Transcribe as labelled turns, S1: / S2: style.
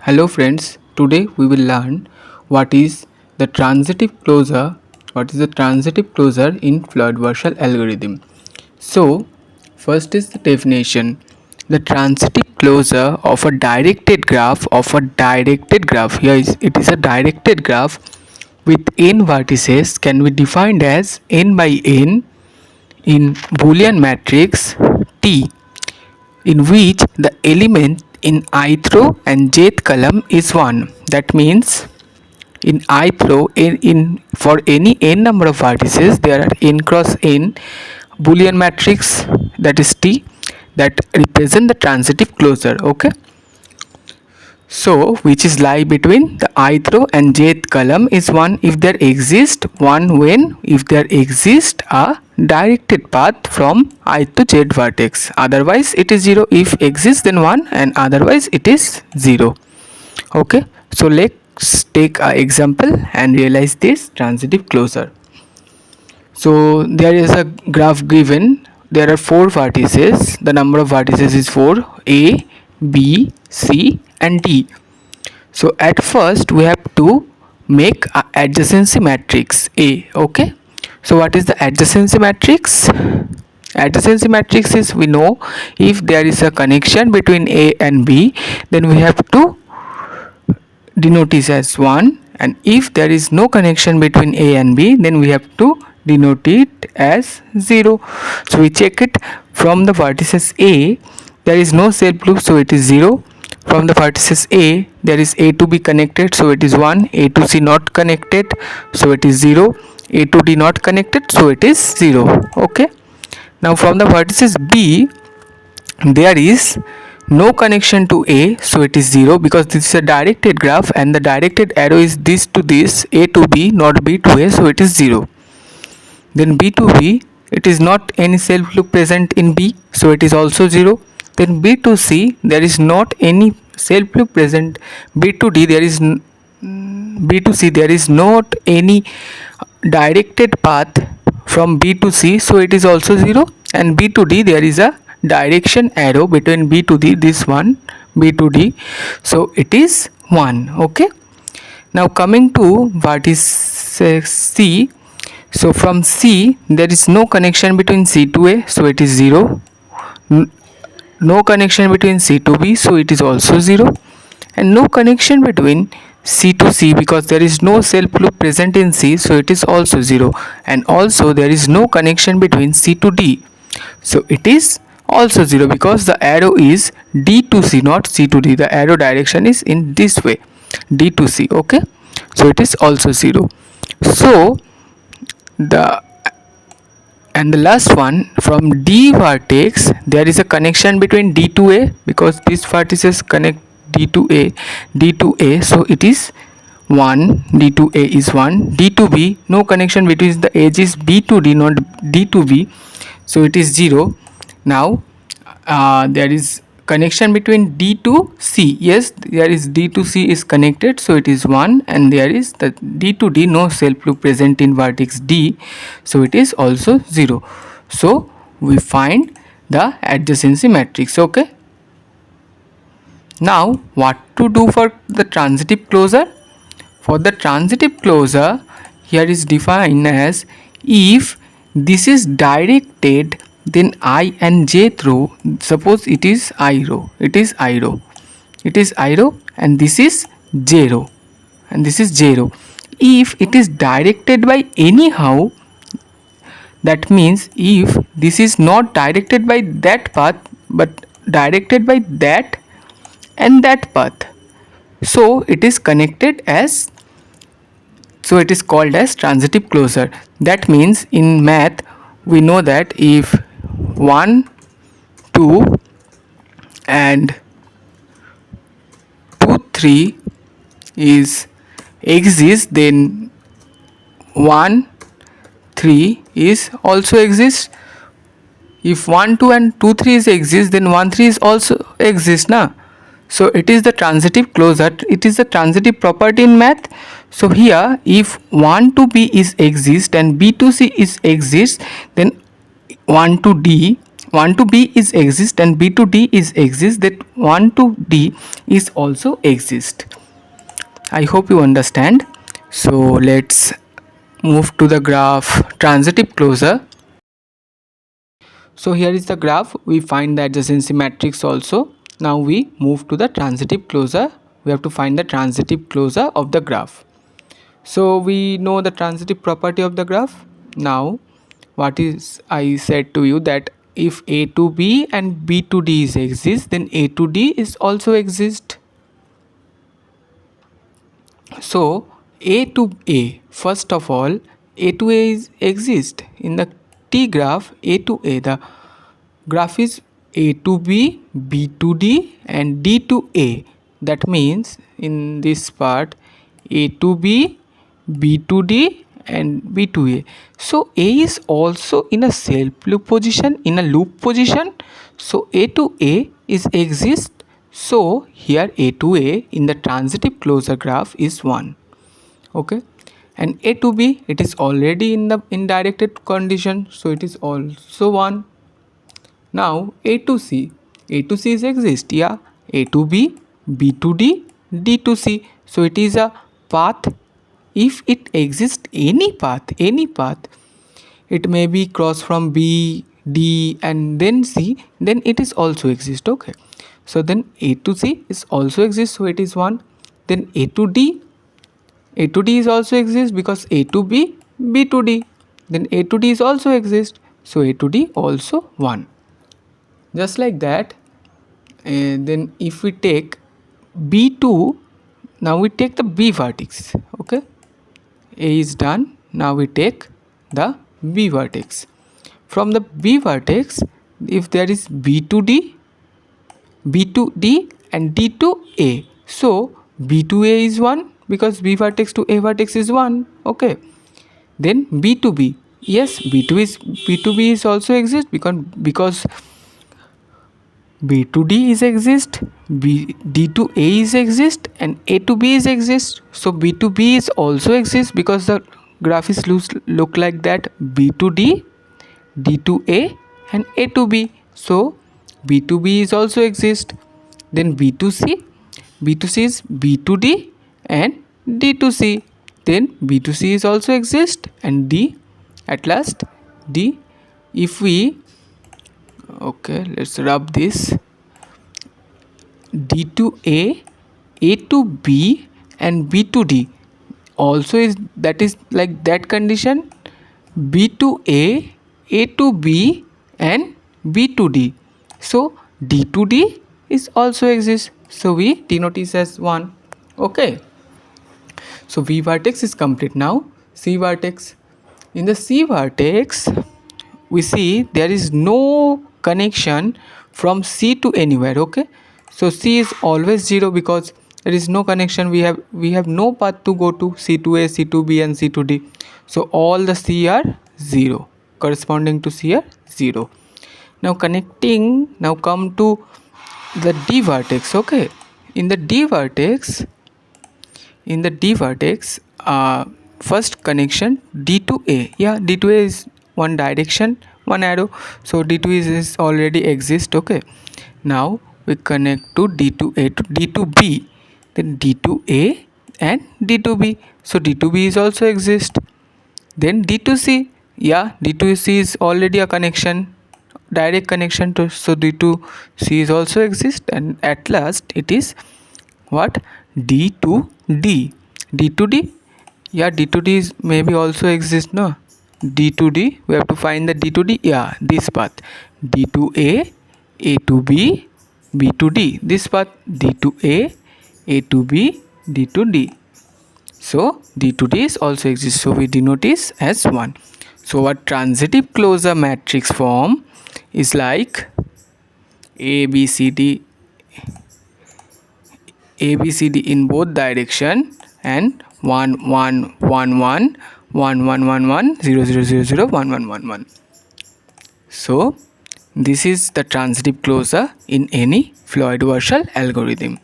S1: Hello friends, today we will learn what is the transitive closure, in floyd warshall algorithm. So, first is the definition. The transitive closure of a directed graph here it is a directed graph with n vertices can be defined as n by n in Boolean matrix T, in which the element in ith row and jth column is 1. That means in ith row, in for any n number of vertices there are n cross n Boolean matrix, that is T, that represent the transitive closure. Okay, so which is lie between the ith row and jth column is 1 if there exists 1 when if there exists a directed path from ith to j vertex, otherwise it is 0. If exists then 1 and otherwise it is 0. Okay, so let's take an example and realize this transitive closure. So there is a graph given, there are 4 vertices, the number of vertices is 4, a, b, c and d. So at first we have to make a adjacency matrix A. Okay, so what is the adjacency matrix? Adjacency matrix is, we know if there is a connection between A and B, then we have to denote it as 1, and if there is no connection between A and B, then we have to denote it as 0. So we check it from the vertices A, there is no self loop, so it is 0. From the vertices A, there is A to B connected, so it is 1. A to C not connected, so it is 0. A to D not connected, so it is 0. Okay, now from the vertices B, there is no connection to A, so it is 0, because this is a directed graph and the directed arrow is this to this, A to B not B to A, so it is 0. Then B to B, it is not any self loop present in B, so it is also 0. Then B to C, there is not any self loop present. B to D, B to C, there is not any directed path from B to C, so it is also 0. And B to D, there is a direction arrow between B to D, this one B to D, so it is 1. Okay, now coming to vertex C. So from C, there is no connection between C to A, so it is 0. No connection between C to B, so it is also 0. And no connection between C to C, because there is no self loop present in C, so it is also 0. And also there is no connection between C to D, so it is also 0, because the arrow is D to C, not C to D. The arrow direction is in this way, D to C. Okay, so it is also 0. So the last one, from D vertex, there is a connection between D to A, because these vertices connect D to A, so it is 1. D to A is 1. D to B, no connection between the edges B to D, not D to B, so it is 0. Now there is connection between D to C. Yes, there is D to C is connected, so it is 1. And there is the D to D, no self loop present in vertex D, so it is also 0. So we find the adjacency matrix. Okay, now what to do for the transitive closure? For the transitive closure, here is defined as, if this is directed, then I and jth row, suppose it is I row, and this is j row, and this is j row. If it is directed by anyhow, that means if this is not directed by that path but directed by that and that path, so it is connected as, so it is called as transitive closure. That means in math we know that if 1, 2 and 2, 3 is exists, then 1, 3 is also exists. If 1, 2 and 2, 3 is exists, then 1, 3 is also exists na. So it is the transitive closure, it is the transitive property in math. So here, if 1 to B is exist and B to C is exist, then 1 to D 1 to B is exist and B to D is exist, that 1 to D is also exist. I hope you understand. So let's move to the graph transitive closure. So here is the graph. We find the adjacency matrix also. Now we move to the transitive closure. We have to find the transitive closure of the graph. So we know the transitive property of the graph. Now what is I said to you, that if A to B and B to D is exist, then A to D is also exist. So A to A, first of all, A to A is exist in the T graph. A to A, the graph is A to B, B to D and D to A. That means in this part A to B, B to D and B to A. So A is also in a self loop position, in a loop position. So A to A is exist. So here A to A in the transitive closure graph is 1. Okay, and A to B, it is already in the indirected condition, so it is also 1. Now A to C, A to C is exist, yeah, A to B, B to D, D to C, so it is a path. If it exists any path, it may be cross from B, D and then C, then it is also exist. Okay, so then A to C is also exist, so it is 1. Then A to D, A to D is also exist because A to B, B to D, then A to D is also exist, so A to D also 1. Just like that. And then if we take B2, now we take the B vertex. Okay, A is done. Now we take the B vertex. From the B vertex, if there is B to D, B to D and D to A, so B to A is 1 because B vertex to A vertex is 1. Okay, then B to B, yes, B to B is also exist because B to D is exist, D to A is exist and A to B is exist. So B to B is also exist because the graph is look like that, B to D, D to A and A to B. So B to B is also exist. Then B to C, B to C is B to D and D to C. Then B to C is also exist and D, at last D. If we, okay, let's rub this, D to A to B and B to D also is, that is like that condition, B to A to B and B to D. So D to D is also exist. So we denote this as 1. Okay. So V vertex is complete. Now C vertex. In the C vertex, we see there is no connection from C to anywhere. Okay, so C is always 0 because there is no connection. We have no path to go to C to A, C to B and C to D. So all the C are 0, corresponding to C are 0. Now connecting, now come to the D vertex. Okay, in the D vertex, first connection D to A, yeah, D to A is one direction, one arrow, so D to is already exist. Okay, now we connect to D to A to D to B, then D to A and D to B, so D to B is also exist. Then D to C, yeah, D to C is already a connection, direct connection to, so D to C is also exist. And at last it is what, D to D, D to D, yeah, D to D is maybe also exist, no, D to D, we have to find the D to D, yeah, this path, D to A to B, B to D, this path, D to A to B, D to D. So D to D is also exists, so we denote this as 1. So our transitive closure matrix form is like A B C D in both direction and 1 1 1 1 1 1 1 1 0 0 0 0 1 1 1 1. So this is the transitive closure in any Floyd warshall algorithm.